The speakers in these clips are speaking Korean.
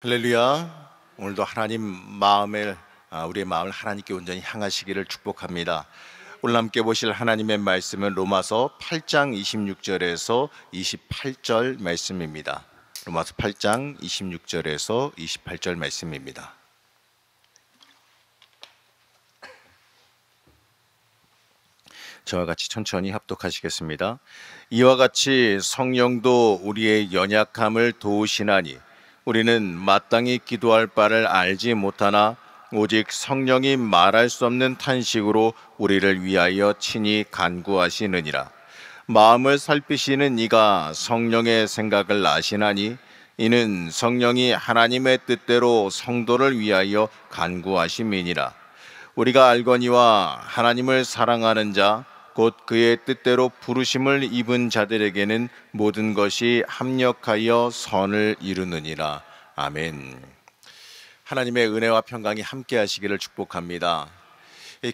할렐루야. 오늘도 하나님 우리의 마음을 하나님께 온전히 향하시기를 축복합니다. 오늘 함께 보실 하나님의 말씀은 로마서 8장 26절에서 28절 말씀입니다. 로마서 8장 26절에서 28절 말씀입니다. 저와 같이 천천히 합독하시겠습니다. 이와 같이 성령도 우리의 연약함을 도우시나니 우리는 마땅히 기도할 바를 알지 못하나 오직 성령이 말할 수 없는 탄식으로 우리를 위하여 친히 간구하시느니라. 마음을 살피시는 이가 성령의 생각을 아시나니 이는 성령이 하나님의 뜻대로 성도를 위하여 간구하심이니라. 우리가 알거니와 하나님을 사랑하는 자 곧 그의 뜻대로 부르심을 입은 자들에게는 모든 것이 합력하여 선을 이루느니라. 아멘. 하나님의 은혜와 평강이 함께 하시기를 축복합니다.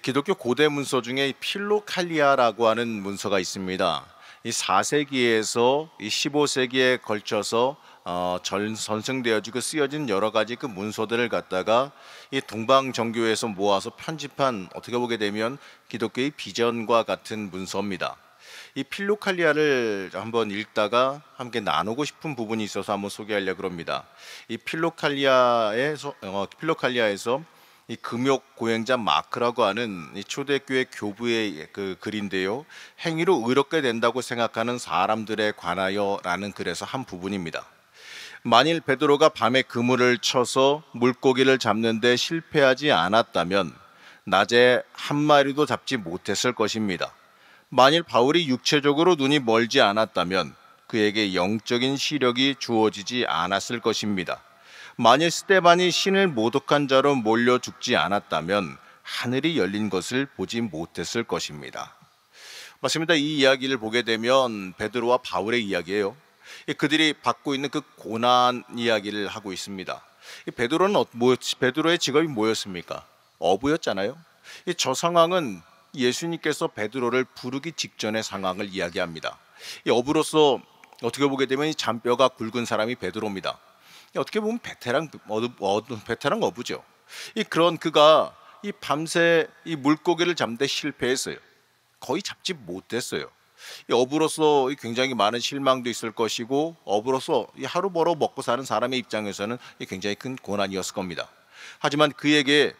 기독교 고대 문서 중에 필로칼리아라고 하는 문서가 있습니다. 이 4세기에서 15세기에 걸쳐서 전승되어지고 쓰여진 여러 가지 그 문서들을 갖다가 이 동방정교에서 모아서 편집한, 어떻게 보게 되면 기독교의 비전과 같은 문서입니다. 이 필로칼리아를 한번 읽다가 함께 나누고 싶은 부분이 있어서 한번 소개하려고 합니다. 이 필로칼리아에서 이 금욕 고행자 마크라고 하는 이 초대교회 교부의 그 글인데요, 행위로 의롭게 된다고 생각하는 사람들에 관하여라는 글에서 한 부분입니다. 만일 베드로가 밤에 그물을 쳐서 물고기를 잡는데 실패하지 않았다면 낮에 한 마리도 잡지 못했을 것입니다. 만일 바울이 육체적으로 눈이 멀지 않았다면 그에게 영적인 시력이 주어지지 않았을 것입니다. 만일 스데반이 신을 모독한 자로 몰려 죽지 않았다면 하늘이 열린 것을 보지 못했을 것입니다. 맞습니다. 이 이야기를 보게 되면 베드로와 바울의 이야기예요. 그들이 받고 있는 그 고난 이야기를 하고 있습니다. 베드로의 직업이 뭐였습니까? 어부였잖아요. 저 상황은 예수님께서 베드로를 부르기 직전의 상황을 이야기합니다. 이 어부로서 어떻게 보게 되면 이 잔뼈가 굵은 사람이 베드로입니다. 어떻게 보면 베테랑 어부죠. 그런 그가 이 밤새 이 물고기를 잡는데 실패했어요. 거의 잡지 못했어요. 이 어부로서 굉장히 많은 실망도 있을 것이고, 어부로서 하루 벌어 먹고 사는 사람의 입장에서는 굉장히 큰 고난이었을 겁니다. 하지만 그에게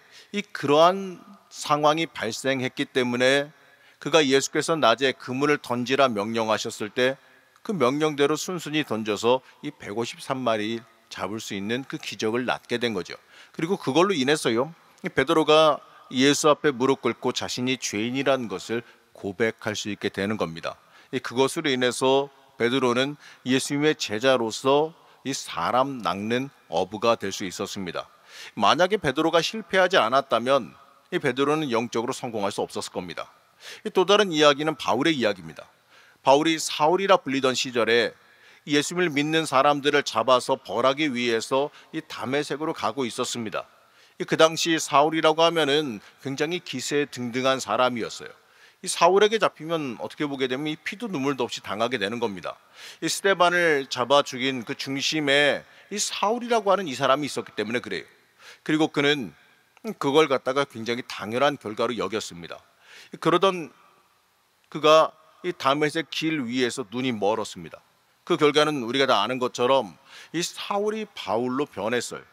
그러한 상황이 발생했기 때문에 그가 예수께서 낮에 그물을 던지라 명령하셨을 때 그 명령대로 순순히 던져서 이 153마리 잡을 수 있는 그 기적을 낳게 된 거죠. 그리고 그걸로 인해서요, 베드로가 예수 앞에 무릎 꿇고 자신이 죄인이라는 것을 고백할 수 있게 되는 겁니다. 그것으로 인해서 베드로는 예수님의 제자로서 이 사람 낚는 어부가 될 수 있었습니다. 만약에 베드로가 실패하지 않았다면 이 베드로는 영적으로 성공할 수 없었을 겁니다. 또 다른 이야기는 바울의 이야기입니다. 바울이 사울이라 불리던 시절에 예수님을 믿는 사람들을 잡아서 벌하기 위해서 이 다메섹으로 가고 있었습니다. 그 당시 사울이라고 하면은 굉장히 기세 등등한 사람이었어요. 이 사울에게 잡히면 어떻게 보게 되면 이 피도 눈물도 없이 당하게 되는 겁니다. 이 스데반을 잡아 죽인 그 중심에 이 사울이라고 하는 이 사람이 있었기 때문에 그래요. 그리고 그는 그걸 갖다가 굉장히 당연한 결과로 여겼습니다. 그러던 그가 이 다메섹 길 위에서 눈이 멀었습니다. 그 결과는 우리가 다 아는 것처럼 이 사울이 바울로 변했어요.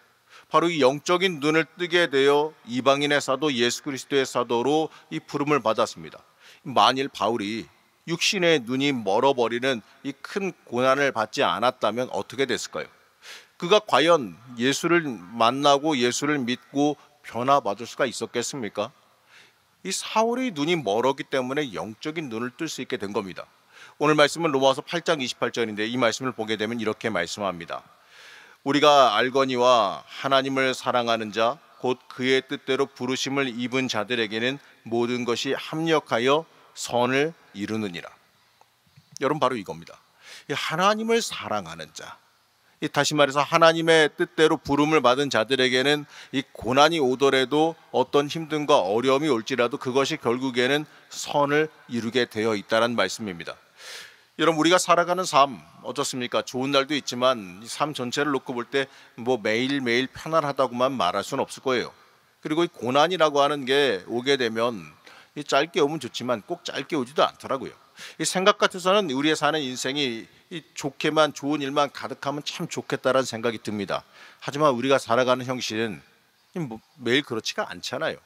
바로 이 영적인 눈을 뜨게 되어 이방인의 사도 예수 그리스도의 사도로 이 부름을 받았습니다. 만일 바울이 육신의 눈이 멀어버리는 이 큰 고난을 받지 않았다면 어떻게 됐을까요? 그가 과연 예수를 만나고 예수를 믿고 변화받을 수가 있었겠습니까? 이 사울의 눈이 멀었기 때문에 영적인 눈을 뜰 수 있게 된 겁니다. 오늘 말씀은 로마서 8장 28절인데 이 말씀을 보게 되면 이렇게 말씀합니다. 우리가 알거니와 하나님을 사랑하는 자 곧 그의 뜻대로 부르심을 입은 자들에게는 모든 것이 합력하여 선을 이루느니라. 여러분, 바로 이겁니다. 하나님을 사랑하는 자, 다시 말해서 하나님의 뜻대로 부름을 받은 자들에게는 이 고난이 오더라도 어떤 힘듦과 어려움이 올지라도 그것이 결국에는 선을 이루게 되어 있다는 말씀입니다. 여러분, 우리가 살아가는 삶 어떻습니까? 좋은 날도 있지만 이 삶 전체를 놓고 볼 때 뭐 매일매일 편안하다고만 말할 수는 없을 거예요. 그리고 이 고난이라고 하는 게 오게 되면 이 짧게 오면 좋지만 꼭 짧게 오지도 않더라고요. 이 생각 같아서는 우리의 사는 인생이 이 좋게만, 좋은 일만 가득하면 참 좋겠다라는 생각이 듭니다. 하지만 우리가 살아가는 형식은 뭐 매일 그렇지가 않잖아요.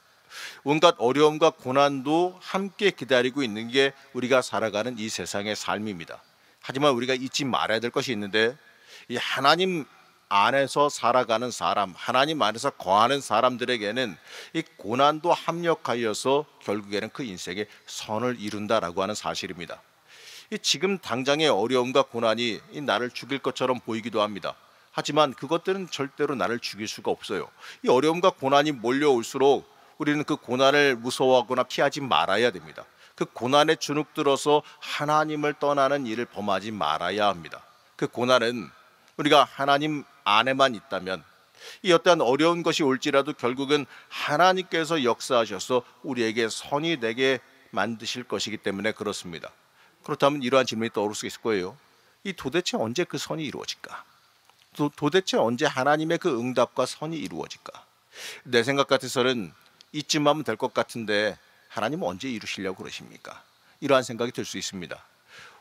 온갖 어려움과 고난도 함께 기다리고 있는 게 우리가 살아가는 이 세상의 삶입니다. 하지만 우리가 잊지 말아야 될 것이 있는데, 이 하나님 안에서 살아가는 사람, 하나님 안에서 거하는 사람들에게는 이 고난도 합력하여서 결국에는 그 인생의 선을 이룬다라고 하는 사실입니다. 이 지금 당장의 어려움과 고난이 이 나를 죽일 것처럼 보이기도 합니다. 하지만 그것들은 절대로 나를 죽일 수가 없어요. 이 어려움과 고난이 몰려올수록 우리는 그 고난을 무서워하거나 피하지 말아야 됩니다. 그 고난에 주눅들어서 하나님을 떠나는 일을 범하지 말아야 합니다. 그 고난은 우리가 하나님 안에만 있다면, 이 어떠한 어려운 것이 올지라도 결국은 하나님께서 역사하셔서 우리에게 선이 되게 만드실 것이기 때문에 그렇습니다. 그렇다면 이러한 질문이 떠오를 수 있을 거예요. 이 도대체 언제 그 선이 이루어질까? 도대체 언제 하나님의 그 응답과 선이 이루어질까? 내 생각 같아서는 이쯤 하면 될 것 같은데 하나님은 언제 이루시려고 그러십니까? 이러한 생각이 들 수 있습니다.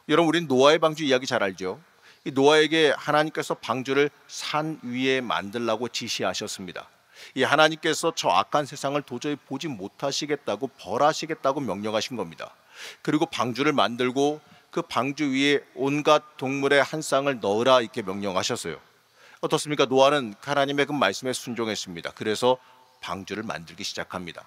여러분, 우리는 노아의 방주 이야기 잘 알죠? 이 노아에게 하나님께서 방주를 산 위에 만들라고 지시하셨습니다. 이 하나님께서 저 악한 세상을 도저히 보지 못하시겠다고 벌하시겠다고 명령하신 겁니다. 그리고 방주를 만들고 그 방주 위에 온갖 동물의 한 쌍을 넣으라 이렇게 명령하셨어요. 어떻습니까? 노아는 하나님의 그 말씀에 순종했습니다. 그래서 방주를 만들기 시작합니다.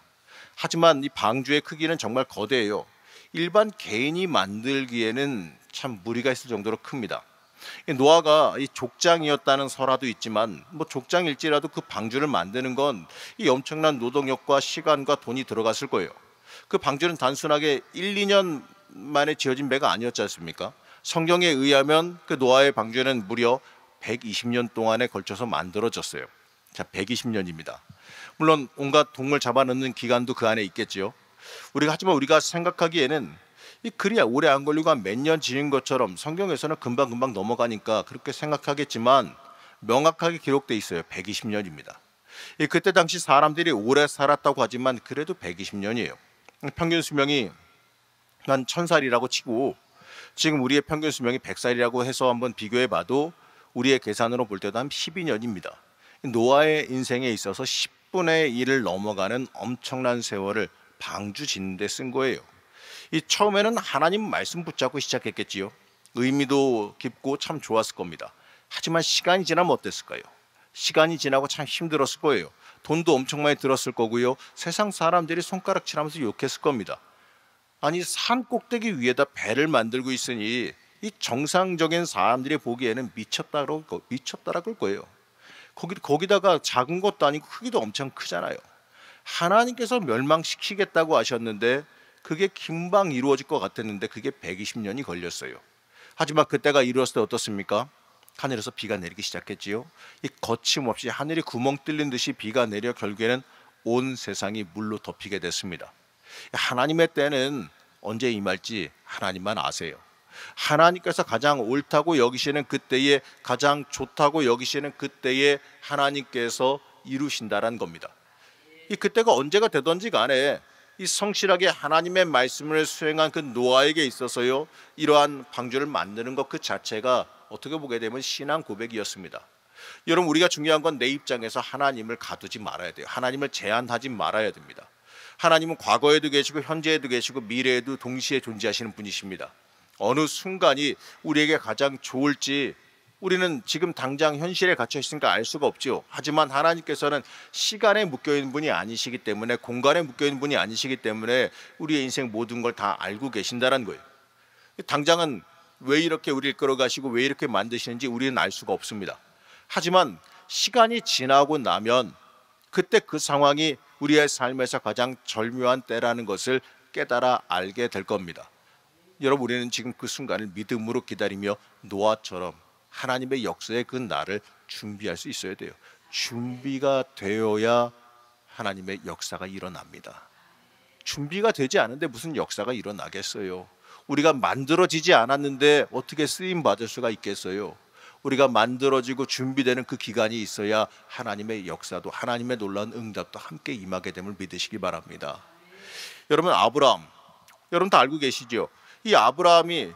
하지만 이 방주의 크기는 정말 거대해요. 일반 개인이 만들기에는 참 무리가 있을 정도로 큽니다. 노아가 이 족장이었다는 설화도 있지만 뭐 족장일지라도 그 방주를 만드는 건 이 엄청난 노동력과 시간과 돈이 들어갔을 거예요. 그 방주는 단순하게 1, 2년 만에 지어진 배가 아니었지 않습니까? 성경에 의하면 그 노아의 방주는 무려 120년 동안에 걸쳐서 만들어졌어요. 자, 120년입니다. 물론 온갖 동물 잡아넣는 기간도 그 안에 있겠지요. 하지만 우리가 생각하기에는 이 그리 오래 안 걸리고 한 몇 년 지닌 것처럼 성경에서는 금방금방 넘어가니까 그렇게 생각하겠지만 명확하게 기록돼 있어요. 120년입니다. 그때 당시 사람들이 오래 살았다고 하지만 그래도 120년이에요. 평균 수명이 한 1000살이라고 치고 지금 우리의 평균 수명이 100살이라고 해서 한번 비교해 봐도 우리의 계산으로 볼 때도 한 12년입니다. 노아의 인생에 있어서 10분의 1을 넘어가는 엄청난 세월을 방주 짓는 데 쓴 거예요. 이 처음에는 하나님 말씀 붙잡고 시작했겠지요. 의미도 깊고 참 좋았을 겁니다. 하지만 시간이 지나면 어땠을까요? 시간이 지나고 참 힘들었을 거예요. 돈도 엄청 많이 들었을 거고요. 세상 사람들이 손가락질하면서 욕했을 겁니다. 아니, 산 꼭대기 위에다 배를 만들고 있으니 이 정상적인 사람들이 보기에는 미쳤다라고 그럴 거예요. 거기다가 작은 것도 아니고 크기도 엄청 크잖아요. 하나님께서 멸망시키겠다고 하셨는데 그게 금방 이루어질 것 같았는데 그게 120년이 걸렸어요. 하지만 그때가 이루어졌을 때 어떻습니까? 하늘에서 비가 내리기 시작했지요. 이 거침없이 하늘이 구멍 뚫린 듯이 비가 내려 결국에는 온 세상이 물로 덮이게 됐습니다. 하나님의 때는 언제 임할지 하나님만 아세요. 하나님께서 가장 옳다고 여기시는 그때에, 가장 좋다고 여기시는 그때에 하나님께서 이루신다라는 겁니다. 이 그때가 언제가 되든지 간에 이 성실하게 하나님의 말씀을 수행한 그 노아에게 있어서요, 이러한 방주를 만드는 것 그 자체가 어떻게 보게 되면 신앙 고백이었습니다. 여러분, 우리가 중요한 건 내 입장에서 하나님을 가두지 말아야 돼요. 하나님을 제한하지 말아야 됩니다. 하나님은 과거에도 계시고 현재에도 계시고 미래에도 동시에 존재하시는 분이십니다. 어느 순간이 우리에게 가장 좋을지 우리는 지금 당장 현실에 갇혀 있으니까 알 수가 없죠. 하지만 하나님께서는 시간에 묶여있는 분이 아니시기 때문에, 공간에 묶여있는 분이 아니시기 때문에 우리의 인생 모든 걸 다 알고 계신다는 거예요. 당장은 왜 이렇게 우리를 끌어가시고 왜 이렇게 만드시는지 우리는 알 수가 없습니다. 하지만 시간이 지나고 나면 그때 그 상황이 우리의 삶에서 가장 절묘한 때라는 것을 깨달아 알게 될 겁니다. 여러분, 우리는 지금 그 순간을 믿음으로 기다리며 노아처럼 하나님의 역사의 그 날을 준비할 수 있어야 돼요. 준비가 되어야 하나님의 역사가 일어납니다. 준비가 되지 않은데 무슨 역사가 일어나겠어요? 우리가 만들어지지 않았는데 어떻게 쓰임 받을 수가 있겠어요? 우리가 만들어지고 준비되는 그 기간이 있어야 하나님의 역사도, 하나님의 놀라운 응답도 함께 임하게 됨을 믿으시기 바랍니다. 여러분, 아브라함, 여러분 다 알고 계시죠? 이 아브라함이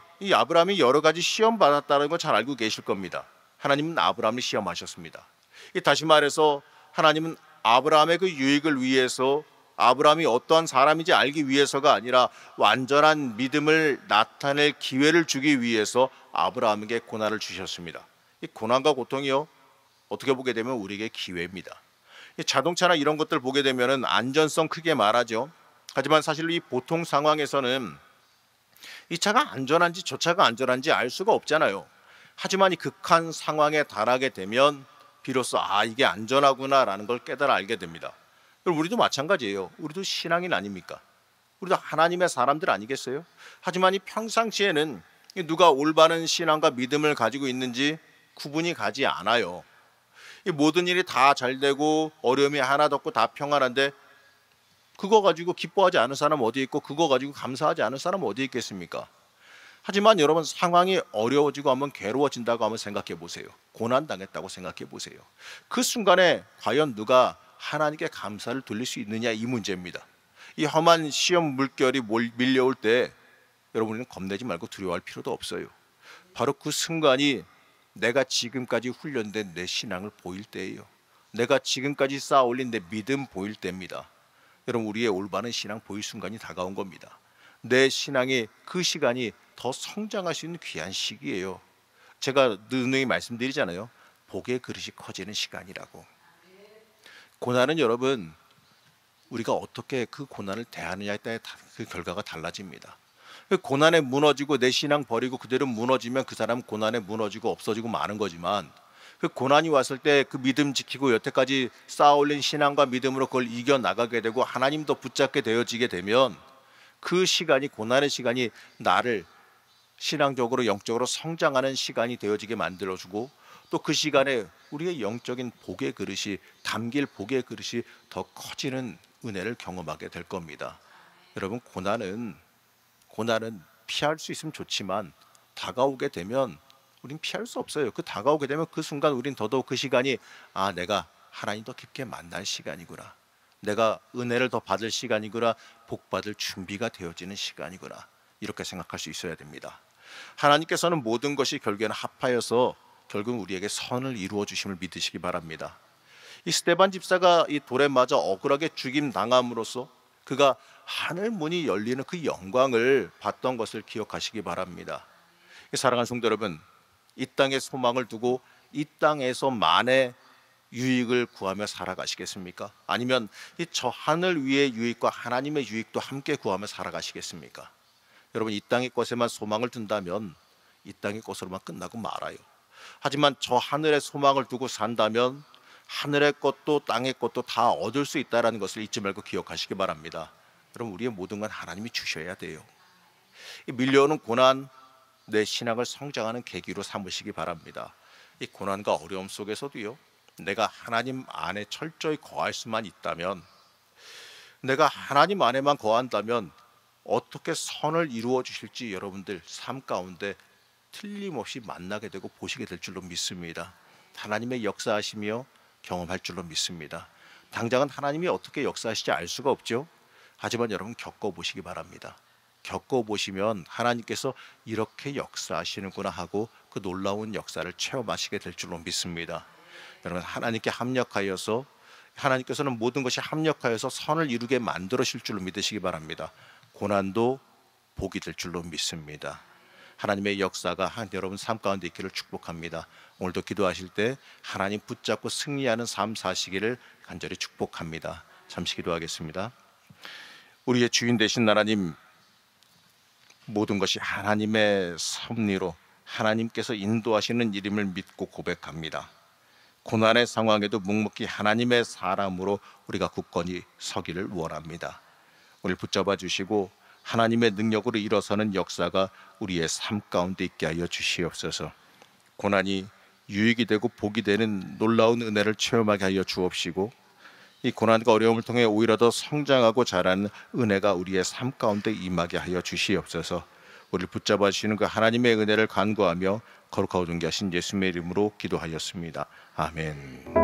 여러 가지 시험 받았다는 걸 잘 알고 계실 겁니다. 하나님은 아브라함을 시험하셨습니다. 다시 말해서 하나님은 아브라함의 그 유익을 위해서, 아브라함이 어떠한 사람인지 알기 위해서가 아니라 완전한 믿음을 나타낼 기회를 주기 위해서 아브라함에게 고난을 주셨습니다. 이 고난과 고통이요, 어떻게 보게 되면 우리에게 기회입니다. 이 자동차나 이런 것들 보게 되면 안전성 크게 말하죠. 하지만 사실 이 보통 상황에서는 이 차가 안전한지 저 차가 안전한지 알 수가 없잖아요. 하지만 이 극한 상황에 달하게 되면 비로소 이게 안전하구나라는 걸 깨달아 알게 됩니다. 우리도 마찬가지예요. 우리도 신앙인 아닙니까? 우리도 하나님의 사람들 아니겠어요? 하지만 이 평상시에는 누가 올바른 신앙과 믿음을 가지고 있는지 구분이 가지 않아요. 이 모든 일이 다 잘 되고 어려움이 하나도 없고 다 평안한데 그거 가지고 기뻐하지 않은 사람 어디 있고 그거 가지고 감사하지 않은 사람 어디 있겠습니까? 하지만 여러분, 상황이 어려워지고 한번 괴로워진다고 한번 생각해 보세요. 고난당했다고 생각해 보세요. 그 순간에 과연 누가 하나님께 감사를 돌릴 수 있느냐, 이 문제입니다. 이 험한 시험 물결이 밀려올 때 여러분은 겁내지 말고 두려워할 필요도 없어요. 바로 그 순간이 내가 지금까지 훈련된 내 신앙을 보일 때예요. 내가 지금까지 쌓아 올린 내 믿음 보일 때입니다. 여러분, 우리의 올바른 신앙 보일 순간이 다가온 겁니다. 내 신앙이 그 시간이 더 성장할 수 있는 귀한 시기예요. 제가 누누이 말씀드리잖아요. 복의 그릇이 커지는 시간이라고. 고난은 여러분, 우리가 어떻게 그 고난을 대하느냐에 따라 그 결과가 달라집니다. 고난에 무너지고 내 신앙 버리고 그대로 무너지면 그 사람은 고난에 무너지고 없어지고 마는 거지만, 그 고난이 왔을 때 그 믿음 지키고 여태까지 쌓아올린 신앙과 믿음으로 그걸 이겨나가게 되고 하나님도 붙잡게 되어지게 되면 그 시간이, 고난의 시간이 나를 신앙적으로 영적으로 성장하는 시간이 되어지게 만들어주고, 또 그 시간에 우리의 영적인 복의 그릇이, 담길 복의 그릇이 더 커지는 은혜를 경험하게 될 겁니다. 여러분, 고난은 피할 수 있으면 좋지만 다가오게 되면 우린 피할 수 없어요. 그 다가오게 되면 그 순간 우린 더더욱 그 시간이 내가 하나님 더 깊게 만날 시간이구나, 내가 은혜를 더 받을 시간이구나, 복 받을 준비가 되어지는 시간이구나, 이렇게 생각할 수 있어야 됩니다. 하나님께서는 모든 것이 결국에는 합하여서 결국 우리에게 선을 이루어 주심을 믿으시기 바랍니다. 이 스데반 집사가 이 돌에 맞아 억울하게 죽임 당함으로써 그가 하늘 문이 열리는 그 영광을 봤던 것을 기억하시기 바랍니다. 사랑하는 성도 여러분, 이 땅에 소망을 두고 이 땅에서만의 유익을 구하며 살아가시겠습니까? 아니면 이 저 하늘 위의 유익과 하나님의 유익도 함께 구하며 살아가시겠습니까? 여러분, 이 땅의 것에만 소망을 둔다면 이 땅의 것으로만 끝나고 말아요. 하지만 저 하늘의 소망을 두고 산다면 하늘의 것도 땅의 것도 다 얻을 수 있다는 것을 잊지 말고 기억하시기 바랍니다. 여러분, 우리의 모든 건 하나님이 주셔야 돼요. 이 밀려오는 고난, 내 신앙을 성장하는 계기로 삼으시기 바랍니다. 이 고난과 어려움 속에서도요, 내가 하나님 안에 철저히 거할 수만 있다면, 내가 하나님 안에만 거한다면 어떻게 선을 이루어 주실지 여러분들 삶 가운데 틀림없이 만나게 되고 보시게 될 줄로 믿습니다. 하나님의 역사하시며 경험할 줄로 믿습니다. 당장은 하나님이 어떻게 역사하실지 알 수가 없죠. 하지만 여러분, 겪어보시기 바랍니다. 겪어보시면 하나님께서 이렇게 역사하시는구나 하고 그 놀라운 역사를 체험하시게 될 줄로 믿습니다. 여러분, 하나님께 합력하여서, 하나님께서는 모든 것이 합력하여서 선을 이루게 만들어실 줄로 믿으시기 바랍니다. 고난도 복이 될 줄로 믿습니다. 하나님의 역사가 여러분 삶 가운데 있기를 축복합니다. 오늘도 기도하실 때 하나님 붙잡고 승리하는 삶 사시기를 간절히 축복합니다. 잠시 기도하겠습니다. 우리의 주인 되신 하나님, 모든 것이 하나님의 섭리로 하나님께서 인도하시는 일임을 믿고 고백합니다. 고난의 상황에도 묵묵히 하나님의 사람으로 우리가 굳건히 서기를 원합니다. 우리를 붙잡아 주시고 하나님의 능력으로 일어서는 역사가 우리의 삶 가운데 있게 하여 주시옵소서. 고난이 유익이 되고 복이 되는 놀라운 은혜를 체험하게 하여 주옵시고, 이 고난과 어려움을 통해 오히려 더 성장하고 자라는 은혜가 우리의 삶 가운데 임하게 하여 주시옵소서. 우리를 붙잡아 주시는 그 하나님의 은혜를 간구하며 거룩하고 존귀하신 예수님의 이름으로 기도하였습니다. 아멘.